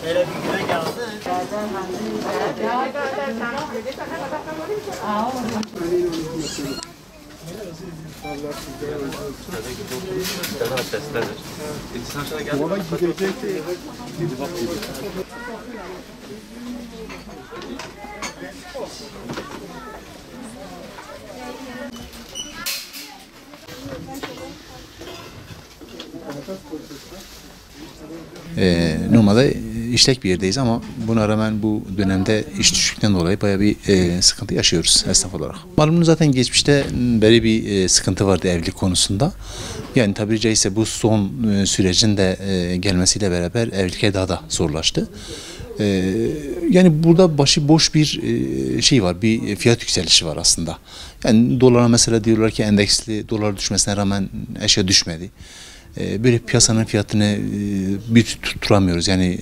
Öyle bir güne geldi. Normalde işlek bir yerdeyiz ama buna rağmen bu dönemde iş düşüklükten dolayı bayağı bir sıkıntı yaşıyoruz esnaf olarak. Malumunuz zaten geçmişte beri bir sıkıntı vardı evlilik konusunda. Yani tabiri caizse bu son sürecin de gelmesiyle beraber evlilikler daha da zorlaştı. Yani burada başıboş bir şey var, bir fiyat yükselişi var aslında. Yani dolara mesela diyorlar ki endeksli, dolar düşmesine rağmen eşya düşmedi. Böyle piyasanın fiyatını bir tutturamıyoruz. Yani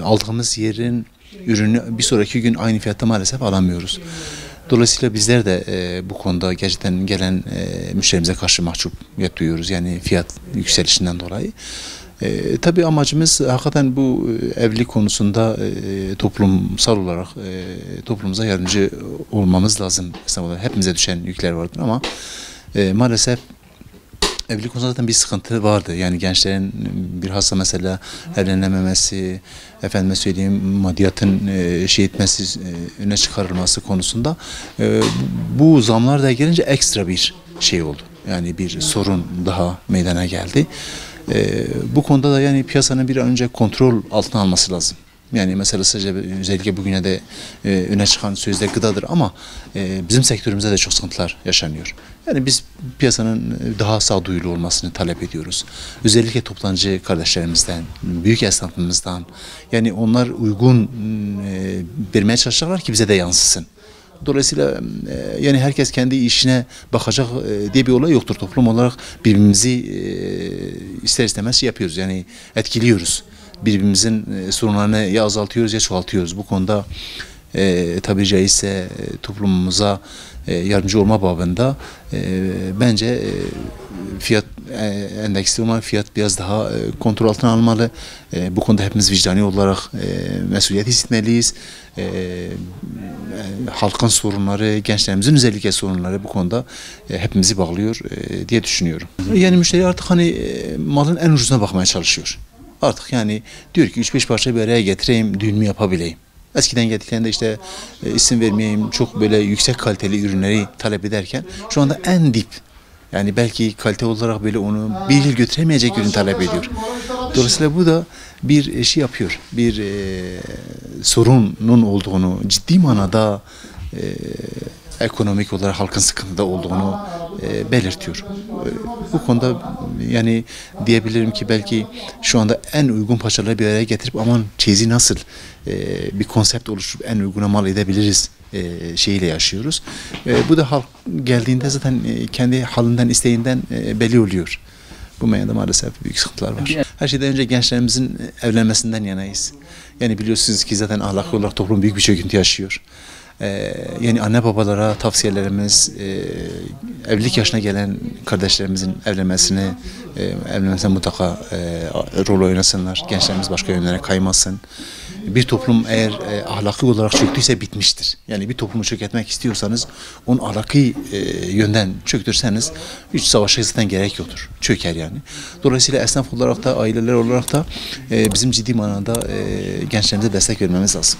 aldığımız yerin ürünü bir sonraki gün aynı fiyatta maalesef alamıyoruz. Dolayısıyla bizler de bu konuda gerçekten gelen müşterimize karşı mahcubiyet duyuyoruz. Yani fiyat yükselişinden dolayı. Tabii amacımız hakikaten bu evlilik konusunda toplumsal olarak toplumumuza yardımcı olmamız lazım. Hepimize düşen yükler vardır ama maalesef evlilik konusunda zaten bir sıkıntı vardı. Yani gençlerin bilhassa mesela evlenememesi, efendime söyleyeyim maddiyatın şey etmesi, öne çıkarılması konusunda bu zamlar da gelince ekstra bir şey oldu. Yani bir sorun daha meydana geldi. Bu konuda da yani piyasanın bir an önce kontrol altına alması lazım. Yani mesela sadece özellikle bugüne de öne çıkan sözde gıdadır ama bizim sektörümüzde de çok sıkıntılar yaşanıyor. Yani biz piyasanın daha sağduyulu olmasını talep ediyoruz. Özellikle toptancı kardeşlerimizden, büyük esnafımızdan yani onlar uygun vermeye çalışacaklar ki bize de yansısın. Dolayısıyla yani herkes kendi işine bakacak diye bir olay yoktur. Toplum olarak birbirimizi ister istemez şey yapıyoruz yani etkiliyoruz. Birbirimizin sorunlarını ya azaltıyoruz ya çoğaltıyoruz. Bu konuda tabiri caizse toplumumuza yardımcı olma babında bence fiyat endeksli olan fiyat biraz daha kontrol altına almalı. Bu konuda hepimiz vicdani olarak mesuliyet hissetmeliyiz. Halkın sorunları, gençlerimizin özellikle sorunları bu konuda hepimizi bağlıyor diye düşünüyorum. Yani müşteri artık hani malın en ucuzuna bakmaya çalışıyor. Artık yani diyor ki 3-5 parça bir araya getireyim, düğünümü yapabileyim. Eskiden geldiklerinde işte isim vermeyeyim çok böyle yüksek kaliteli ürünleri talep ederken şu anda en dip yani belki kalite olarak böyle onu bir yıl götüremeyecek ürün talep ediyor. Dolayısıyla bu da bir şey yapıyor. Bir sorunun olduğunu ciddi manada ekonomik olarak halkın sıkıntıda olduğunu belirtiyor. Bu konuda yani diyebilirim ki belki şu anda en uygun parçaları bir araya getirip aman çeyizi nasıl bir konsept oluşturup en uyguna mal edebiliriz şeyiyle yaşıyoruz. Bu da halk geldiğinde zaten kendi halinden, isteğinden belli oluyor. Bu meyanda maalesef büyük sıkıntılar var. Her şeyden önce gençlerimizin evlenmesinden yanayız. Yani biliyorsunuz ki zaten ahlaki olarak toplum büyük bir çöküntü yaşıyor. Yani anne babalara tavsiyelerimiz evlilik yaşına gelen kardeşlerimizin evlenmesine mutlaka rol oynasınlar. Gençlerimiz başka yönlere kaymasın. Bir toplum eğer ahlaki olarak çöktüyse bitmiştir. Yani bir toplumu çökertmek istiyorsanız onu ahlaki yönden çöktürseniz hiç savaşa zaten gerek yoktur. Çöker yani. Dolayısıyla esnaf olarak da aileler olarak da bizim ciddi manada gençlerimize destek vermemiz lazım.